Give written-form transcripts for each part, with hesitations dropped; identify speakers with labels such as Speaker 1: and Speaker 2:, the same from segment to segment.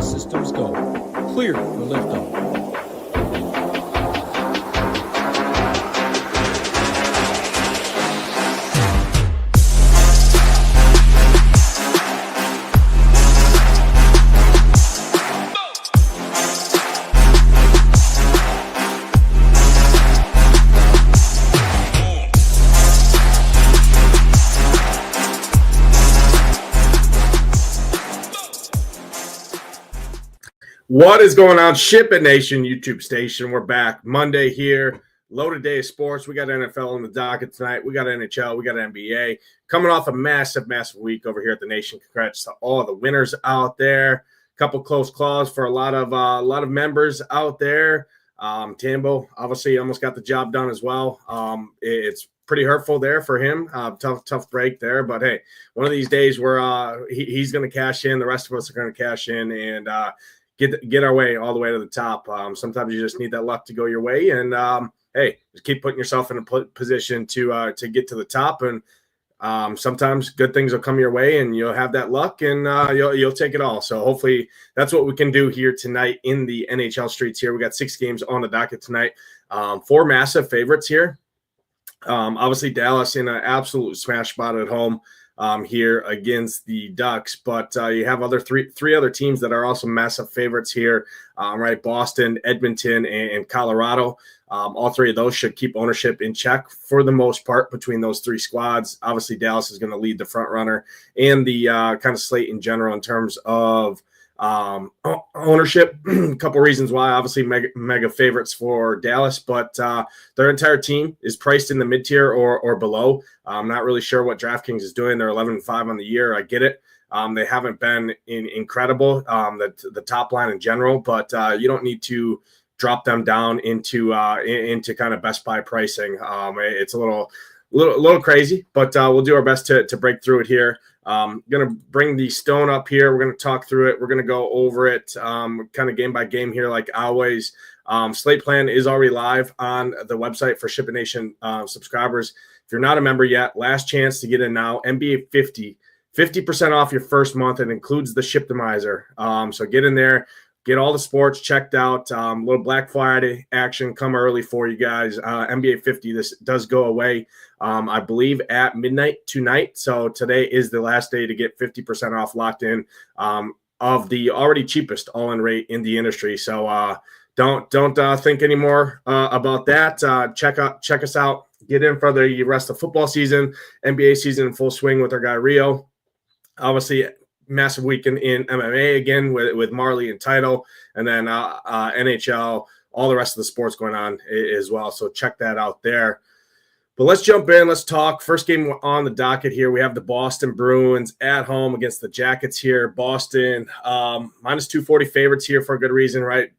Speaker 1: systems go. Clear for liftoff.
Speaker 2: What is going on, SHIPIT Nation YouTube station? We're back Monday here. Loaded day of sports. We got NFL on the docket tonight. We got NHL. We got NBA. Coming off a massive week over here at the Nation. Congrats to all the winners out there. A couple close calls for a lot of members out there. Tambo obviously almost got the job done as well. It's pretty hurtful there for him. Tough break there. But hey, one of these days where he's going to cash in. The rest of us are going to cash in and get our way all the way to the top. Sometimes you just need that luck to go your way, and hey, just keep putting yourself in a position to get to the top. And sometimes good things will come your way, and you'll have that luck, and you'll take it all. So hopefully that's what we can do here tonight in the NHL streets. Here we got 6 games on the docket tonight. 4 massive favorites here. Obviously Dallas in an absolute smash spot at home. Here against the Ducks, but you have three other teams that are also massive favorites here, right? Boston, Edmonton, and Colorado. All 3 of those should keep ownership in check for the most part between those 3 squads. Obviously, Dallas is going to lead the front runner and the kind of slate in general in terms of ownership. A couple reasons why. Obviously mega favorites for Dallas, but their entire team is priced in the mid-tier or below. I'm not really sure what DraftKings is doing. They're 11-5 on the year. I get it. They haven't been incredible, the top line in general, but you don't need to drop them down into kind of best buy pricing. It's a little crazy, but we'll do our best to break through it here. Going to bring the stone up here. We're going to talk through it. We're going to go over it kind of game by game here like always. Slate plan is already live on the website for SHIPIT Nation subscribers. If you're not a member yet, last chance to get in now. NBA 50% off your first month. It includes the Shiptimizer. So get in there. Get all the sports checked out. Little Black Friday action come early for you guys. NBA 50, this does go away, I believe, at midnight tonight. So today is the last day to get 50% off locked in of the already cheapest all-in rate in the industry. So don't think anymore about that. Check us out. Get in for the rest of football season, NBA season in full swing with our guy Rio. Obviously, massive weekend in MMA again with Marley and Title, and then NHL, all the rest of the sports going on as well. So check that out there. But let's jump in. Let's talk. First game on the docket here. We have the Boston Bruins at home against the Jackets here. Boston minus 240 favorites here for a good reason, right?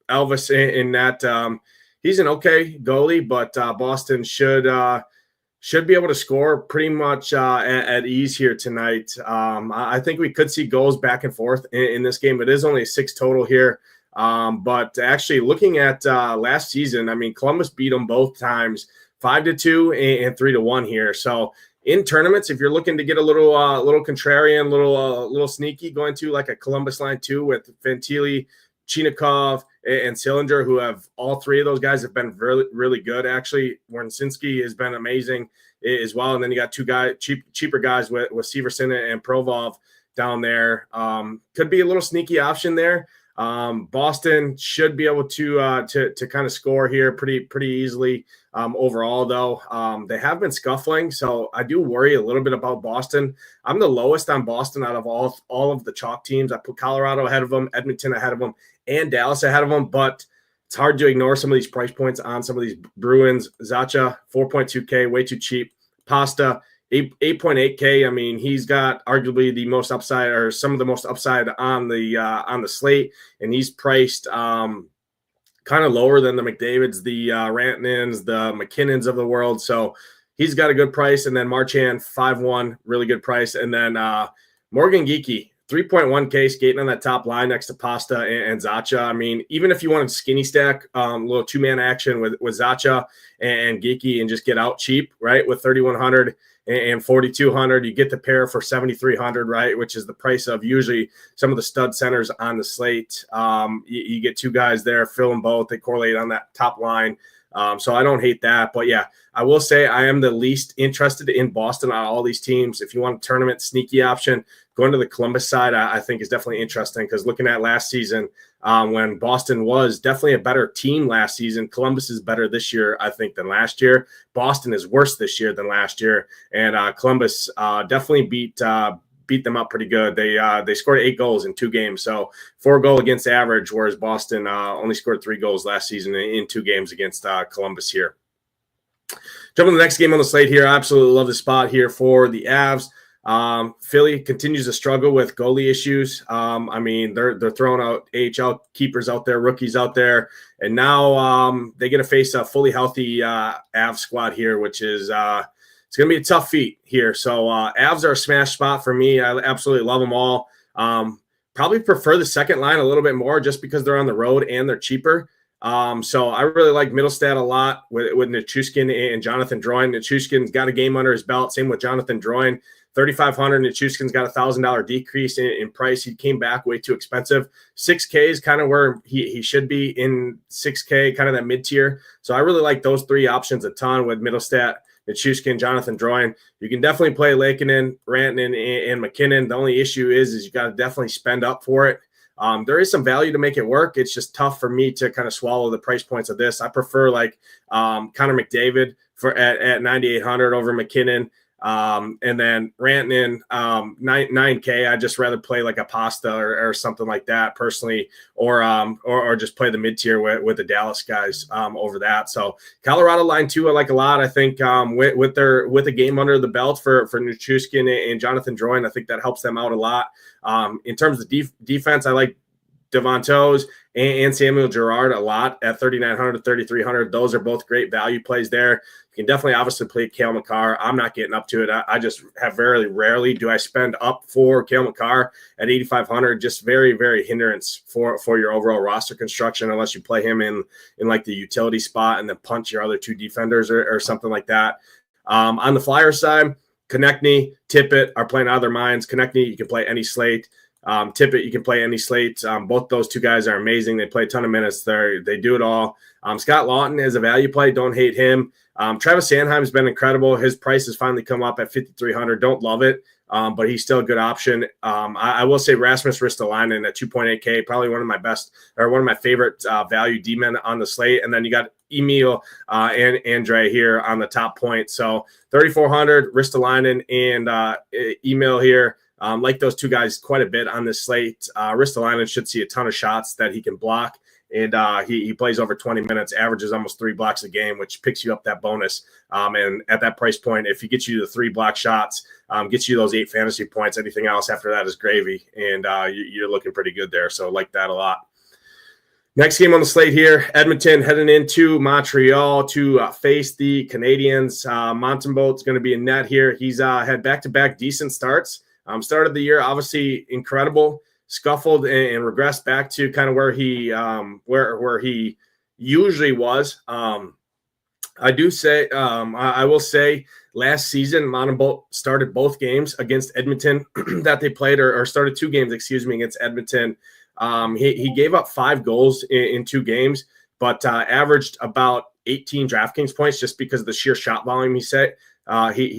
Speaker 2: Elvis in that he's an okay goalie, but Boston should be able to score pretty much at ease here tonight. I think we could see goals back and forth in this game. It is only a 6 total here. But actually looking at last season, I mean, Columbus beat them both times, 5-2 and 3-1 here. So in tournaments, if you're looking to get a little contrarian, little sneaky, going to like a Columbus line 2 with Fantilli, Chinikov, and Sillinger, who have all 3 of those guys have been really, really good. Actually, Warnsinski has been amazing as well. And then you got 2 cheaper guys with Severson and Provov down there. Could be a little sneaky option there. Boston should be able to kind of score here pretty easily. Overall, though, they have been scuffling, so I do worry a little bit about Boston. I'm the lowest on Boston out of all of the chalk teams. I put Colorado ahead of them, Edmonton ahead of them, and Dallas ahead of them, but it's hard to ignore some of these price points on some of these Bruins. Zacha, 4.2K, way too cheap. Pasta, 8.8K. I mean, he's got arguably the most upside, or some of the most upside on the slate, and he's priced kind of lower than the McDavids, the Rantanens, the McKinnons of the world. So he's got a good price. And then Marchand, 5-1, really good price. And then Morgan Geekie, 3.1K, skating on that top line next to Pasta and Zacha. I mean, even if you wanted skinny stack, a little 2-man action with Zacha and Geekie and just get out cheap, right, with 3,100, and 4,200. You get the pair for 7,300, right, which is the price of usually some of the stud centers on the slate. You get two guys there, fill them both. They correlate on that top line. So I don't hate that. But, yeah, I will say I am the least interested in Boston on all these teams. If you want a tournament sneaky option, going to the Columbus side, I think is definitely interesting because looking at last season when Boston was definitely a better team last season, Columbus is better this year, I think, than last year. Boston is worse this year than last year. And Columbus definitely beat them up pretty good. They scored 8 goals in 2 games, so 4 goal against average, whereas Boston only scored 3 goals last season in 2 games against Columbus here. Jumping to the next game on the slate here, I absolutely love the spot here for the Avs. Philly continues to struggle with goalie issues. I mean, they're throwing out AHL keepers out there, rookies out there, and now they get to face a fully healthy Avs squad here, which is it's going to be a tough feat here. So Avs are a smash spot for me. I absolutely love them all. Probably prefer the second line a little bit more just because they're on the road and they're cheaper. So I really like Middlestat a lot with Nichushkin and Jonathan Drouin. Nichushkin's got a game under his belt. Same with Jonathan Drouin. 3,500. Nichushkin's got $1,000 decrease in price. He came back way too expensive. 6K is kind of where he should be in 6K, kind of that mid-tier. So I really like those 3 options a ton with Middlestat, Nichushkin, Jonathan Drouin. You can definitely play Lankinen, Rantanen, and McKinnon. The only issue is you got to definitely spend up for it. There is some value to make it work. It's just tough for me to kind of swallow the price points of this. I prefer like Connor McDavid at 9,800 over McKinnon. And then Rantanen, 9K. I'd just rather play like a Pasta or something like that personally, or just play the mid tier with the Dallas guys over that. So Colorado line 2, I like a lot. I think with a game under the belt for Nichushkin and Jonathan Drouin, I think that helps them out a lot. In terms of defense, I like Devon Toews and Samuel Girard a lot at 3,900 to 3,300. Those are both great value plays there. You can definitely obviously play Cale Makar. I'm not getting up to it. I just have very rarely do I spend up for Cale Makar at 8,500. Just very, very hindrance for your overall roster construction unless you play him in like the utility spot and then punch your other 2 defenders or something like that. On the Flyer side, Konechny, Tippett are playing out of their minds. Konechny, you can play any slate. Tippett, you can play any slate. Both those 2 guys are amazing. They play a ton of minutes. They do it all. Scott Lawton is a value play. Don't hate him. Travis Sanheim has been incredible. His price has finally come up at 5,300. Don't love it, but he's still a good option. I will say Rasmus Ristolainen at 2.8K, probably one of my favorite value D-men on the slate. And then you got Emil and Andre here on the top point. So 3,400, Ristolainen and Emil here. Like those 2 guys quite a bit on this slate. Ristolainen should see a ton of shots that he can block, and he plays over 20 minutes, averages almost 3 blocks a game, which picks you up that bonus. And at that price point, if he gets you the 3 block shots, gets you those 8 fantasy points, anything else after that is gravy, and you're looking pretty good there. So like that a lot. Next game on the slate here, Edmonton heading into Montreal to face the Canadiens. Montembeault's going to be in net here. He's had back-to-back decent starts. Started the year obviously incredible, scuffled and regressed back to kind of where he usually was. I will say last season Montembeault started both games against Edmonton that they played, or started 2 games, against Edmonton. He gave up 5 goals in 2 games, but averaged about 18 DraftKings points just because of the sheer shot volume he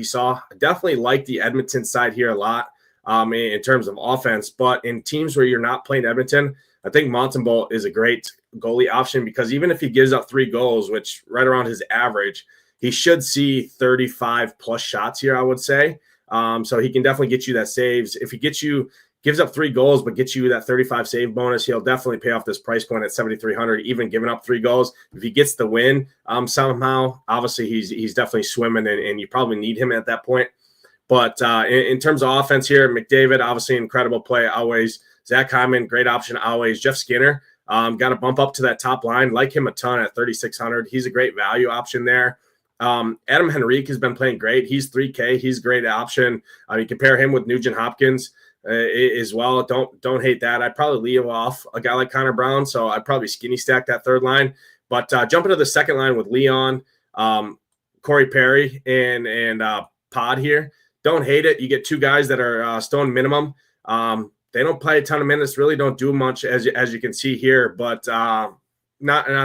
Speaker 2: saw. Definitely like the Edmonton side here a lot in terms of offense, but in teams where you're not playing Edmonton, I think Montembeault is a great goalie option because even if he gives up 3 goals, which right around his average, he should see 35 plus shots here, I would say. So he can definitely get you that saves. If he gives up 3 goals, but gets you that 35 save bonus, he'll definitely pay off this price point at 7,300, even giving up 3 goals. If he gets the win somehow, obviously he's definitely swimming, and you probably need him at that point. But in terms of offense here, McDavid, obviously incredible play always. Zach Hyman, great option always. Jeff Skinner, got to bump up to that top line. Like him a ton at 3,600. He's a great value option there. Adam Henrique has been playing great. He's 3K. He's a great option. You compare him with Nugent Hopkins as well. Don't hate that. I'd probably leave off a guy like Connor Brown, so I'd probably skinny stack that third line. But jumping to the second line with Leon, Corey Perry, and pod here. Don't hate it. You get two guys that are stone minimum. They don't play a ton of minutes, really don't do much, as you can see here, but not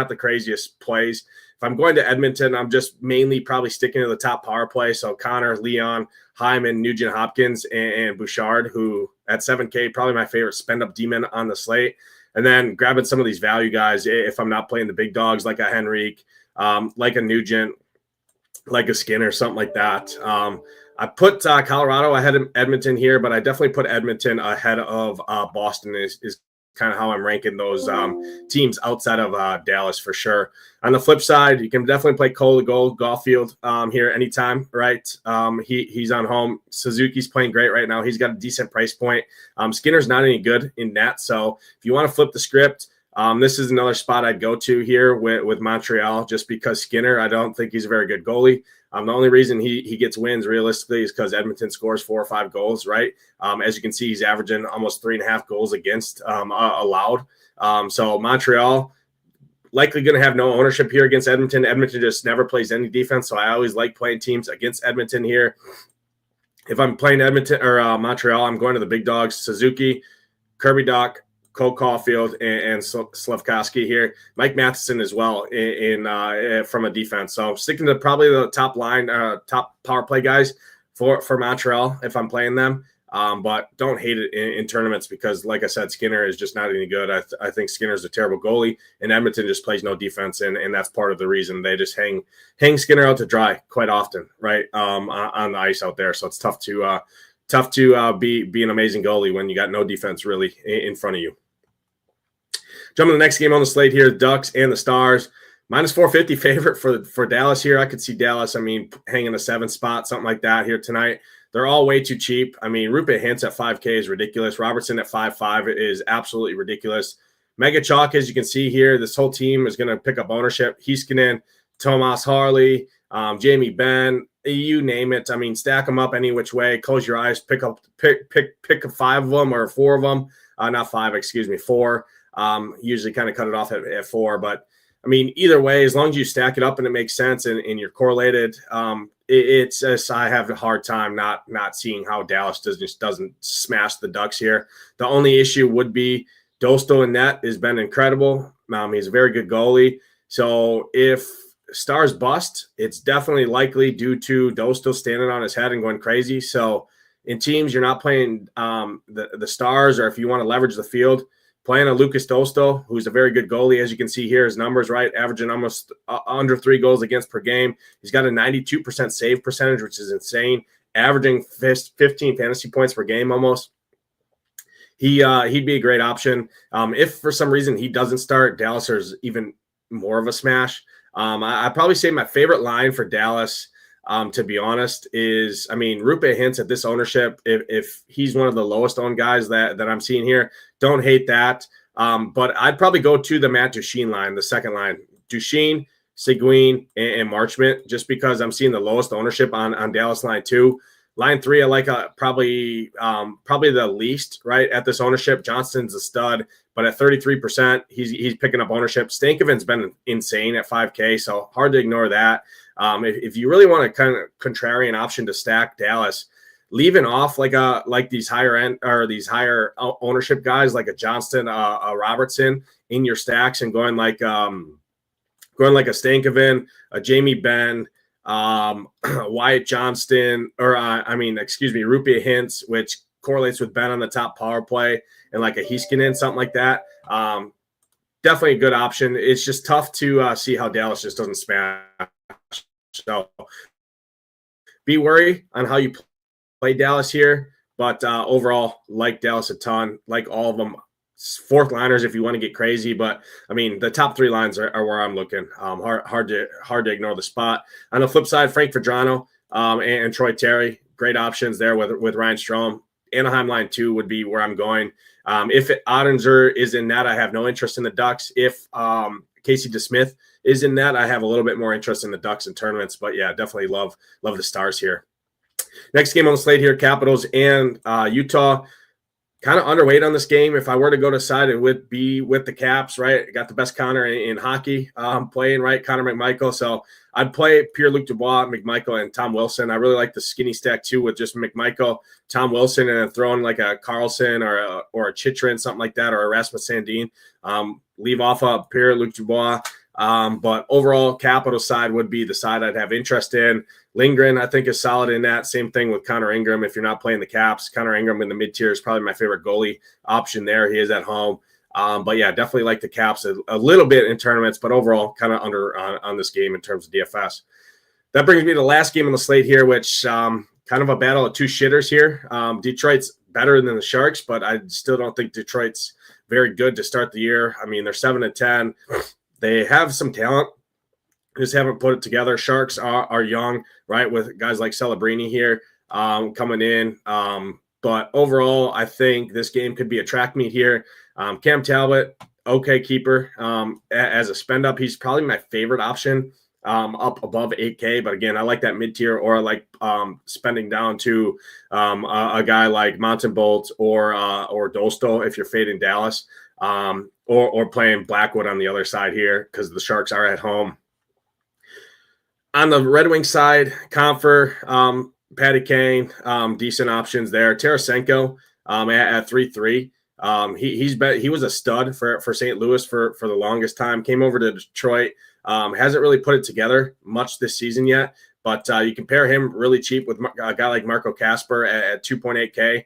Speaker 2: the craziest plays. If I'm going to Edmonton, I'm just mainly probably sticking to the top power play. So Connor, Leon, Hyman, Nugent Hopkins, and Bouchard, who at 7K, probably my favorite spend-up demon on the slate. And then grabbing some of these value guys if I'm not playing the big dogs like a Henrique, like a Nugent, like a Skinner, something like that. I put Colorado ahead of Edmonton here, but I definitely put Edmonton ahead of Boston is kind of how I'm ranking those teams outside of Dallas for sure. On the flip side, you can definitely play Cole to goal, Caulfield here anytime, right? He's on home. Suzuki's playing great right now. He's got a decent price point. Skinner's not any good in net, so if you want to flip the script, this is another spot I'd go to here with Montreal, just because Skinner, I don't think he's a very good goalie. The only reason he gets wins realistically is because Edmonton scores 4 or 5 goals, right? As you can see, he's averaging almost 3.5 goals against allowed. So Montreal likely going to have no ownership here against Edmonton. Edmonton just never plays any defense, so I always like playing teams against Edmonton here. If I'm playing Edmonton or Montreal, I'm going to the big dogs, Suzuki, Kirby Dach, Cole Caulfield, and Slafkovsky here. Mike Matheson as well in from a defense. So sticking to probably the top line, top power play guys for Montreal if I'm playing them. But don't hate it in tournaments because, like I said, Skinner is just not any good. I think Skinner's a terrible goalie, and Edmonton just plays no defense, and that's part of the reason they just hang Skinner out to dry quite often, right, on the ice out there. So it's tough to be an amazing goalie when you got no defense really in front of you. Jumping to the next game on the slate here, Ducks and the Stars. Minus 450 favorite for Dallas here. I could see Dallas, hanging a 7 spot, something like that here tonight. They're all way too cheap. Roope Hintz at 5K is ridiculous. Robertson at 5.5 is absolutely ridiculous. Mega Chalk, as you can see here, this whole team is going to pick up ownership. Heiskanen, Tomas Harley, Jamie Benn, you name it. Stack them up any which way. Close your eyes. Pick 5 of them or 4 of them. Not 5, excuse me, 4. Usually kind of cut it off at 4, but either way, as long as you stack it up and it makes sense and you're correlated, it's just, I have a hard time not seeing how Dallas doesn't smash the Ducks here. The only issue would be Dostal in net has been incredible. He's a very good goalie. So if Stars bust, it's definitely likely due to Dostal standing on his head and going crazy. So in teams, you're not playing the Stars, or if you want to leverage the field, playing a Lucas Dostal, who's a very good goalie. As you can see here, his numbers, right, averaging almost under 3 goals against per game. He's got a 92% save percentage, which is insane, averaging 15 fantasy points per game almost. He'd be a great option. If for some reason he doesn't start, Dallas is even more of a smash. I'd probably say my favorite line for Dallas, to be honest, is, Roope Hintz at this ownership, if he's one of the lowest owned guys that I'm seeing here, don't hate that. But I'd probably go to the Matt Duchene line, the second line. Duchene, Seguin, and Marchment, just because I'm seeing the lowest ownership on Dallas line 2. Line 3, I like probably the least, right, at this ownership. Johnston's a stud, but at 33%, he's picking up ownership. Stankoven's been insane at 5K, so hard to ignore that. If you really want a kind of contrarian option to stack Dallas, leaving off like these higher end or these higher ownership guys like a Johnston, a Robertson in your stacks, and going like a Stankoven, a Jamie Benn, Wyatt Johnston, or Roope Hintz, which correlates with Ben on the top power play, and like a Heiskanen, something like that. Definitely a good option. It's just tough to see how Dallas just doesn't smash. So be worried on how you play Dallas here, but overall, like Dallas a ton, like all of them. 4th liners if you want to get crazy, but the top 3 lines are where I'm looking. Hard to ignore the spot. On the flip side, Frank Vadrano and Troy Terry, great options there with Ryan Strome. Anaheim line 2 would be where I'm going. If Ottinger is in net, I have no interest in the Ducks. If Casey DeSmith is in net, I have a little bit more interest in the Ducks and tournaments. But yeah, definitely love the Stars here. Next game on the slate here, Capitals and Utah. Kind of underweight on this game. If I were to go to side, it would be with the Caps, right? Got the best Connor in hockey playing, right? Connor McMichael. So I'd play Pierre-Luc Dubois, McMichael, and Tom Wilson. I really like the skinny stack too with just McMichael, Tom Wilson, and then throwing like a Carlson or a Chychrun, something like that, or a Rasmus Sandin. Leave off of Pierre-Luc Dubois. But overall, capital side would be the side I'd have interest in. Lindgren, I think, is solid in that. Same thing with Connor Ingram. If you're not playing the Caps, Connor Ingram in the mid-tier is probably my favorite goalie option there. He is at home. But yeah, definitely like the Caps a little bit in tournaments, but overall kind of under on this game in terms of DFS. That brings me to the last game on the slate here, which kind of a battle of two shitters here. Detroit's better than the Sharks, but I still don't think Detroit's very good to start the year. I mean, they're 7-10. They have some talent, just haven't put it together. Sharks are young, right, with guys like Celebrini here coming in. But overall, I think this game could be a track meet here. Cam Talbot, okay keeper. As a spend up, he's probably my favorite option up above 8K. But again, I like that mid-tier, or I like spending down to a guy like Montembolt or Dostal if you're fading Dallas. Or playing Blackwood on the other side here because the Sharks are at home. On the Red Wings side, Comfer, Patty Kane, decent options there. Tarasenko at 3-3. He was a stud for St. Louis for the longest time. Came over to Detroit. Hasn't really put it together much this season yet, but you can pair him really cheap with a guy like Marco Kasper at 2.8K,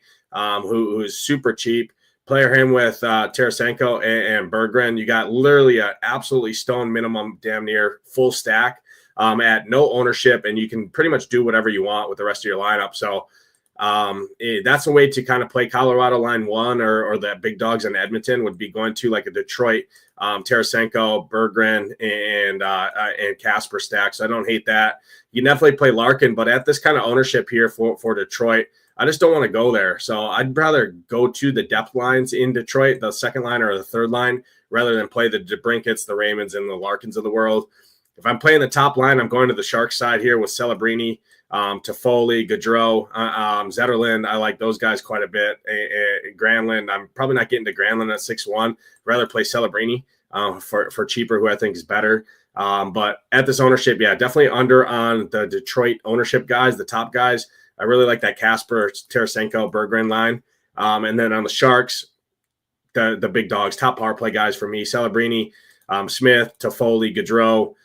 Speaker 2: who is super cheap. Player him with Tarasenko and Berggren. You got literally an absolutely stone minimum, damn near full stack at no ownership, and you can pretty much do whatever you want with the rest of your lineup. So that's a way to kind of play Colorado line one or the big dogs in Edmonton would be going to like a Detroit Tarasenko, Berggren, and Kasper stack. So I don't hate that. You definitely play Larkin, but at this kind of ownership here for Detroit, I just don't want to go there. So I'd rather go to the depth lines in Detroit, the second line or the third line, rather than play the DeBrinkets, the Raymonds, and the Larkins of the world. If I'm playing the top line, I'm going to the Sharks side here with Celebrini, Toffoli, Gaudreau, Zetterlund. I like those guys quite a bit. Granlund, I'm probably not getting to Granlund at 6-1. Rather play Celebrini for cheaper, who I think is better. But at this ownership, yeah, definitely under on the Detroit ownership guys, the top guys. I really like that Kasper, Tarasenko, Berggren line. And then on the Sharks, the big dogs, top power play guys for me, Celebrini, Smith, Toffoli, Gaudreau,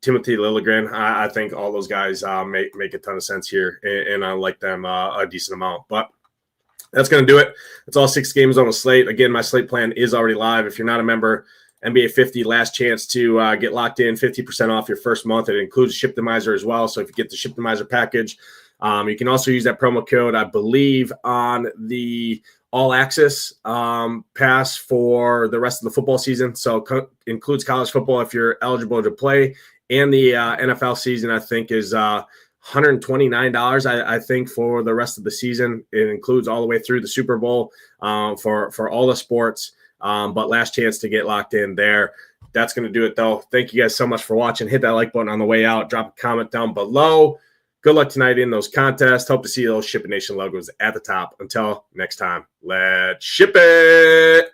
Speaker 2: Timothy Liljegren. I think all those guys make a ton of sense here, and I like them a decent amount. But that's going to do it. It's all 6 games on the slate. Again, my slate plan is already live. If you're not a member, NBA 50, last chance to get locked in, 50% off your first month. It includes ShipToMizer as well. So if you get the ShipToMizer package, you can also use that promo code, I believe, on the All Access pass for the rest of the football season. So includes college football if you're eligible to play. And the NFL season, I think, is $129, I think, for the rest of the season. It includes all the way through the Super Bowl for all the sports. But last chance to get locked in there. That's going to do it, though. Thank you guys so much for watching. Hit that like button on the way out. Drop a comment down below. Good luck tonight in those contests. Hope to see those ShipIT Nation logos at the top. Until next time, let's ship it.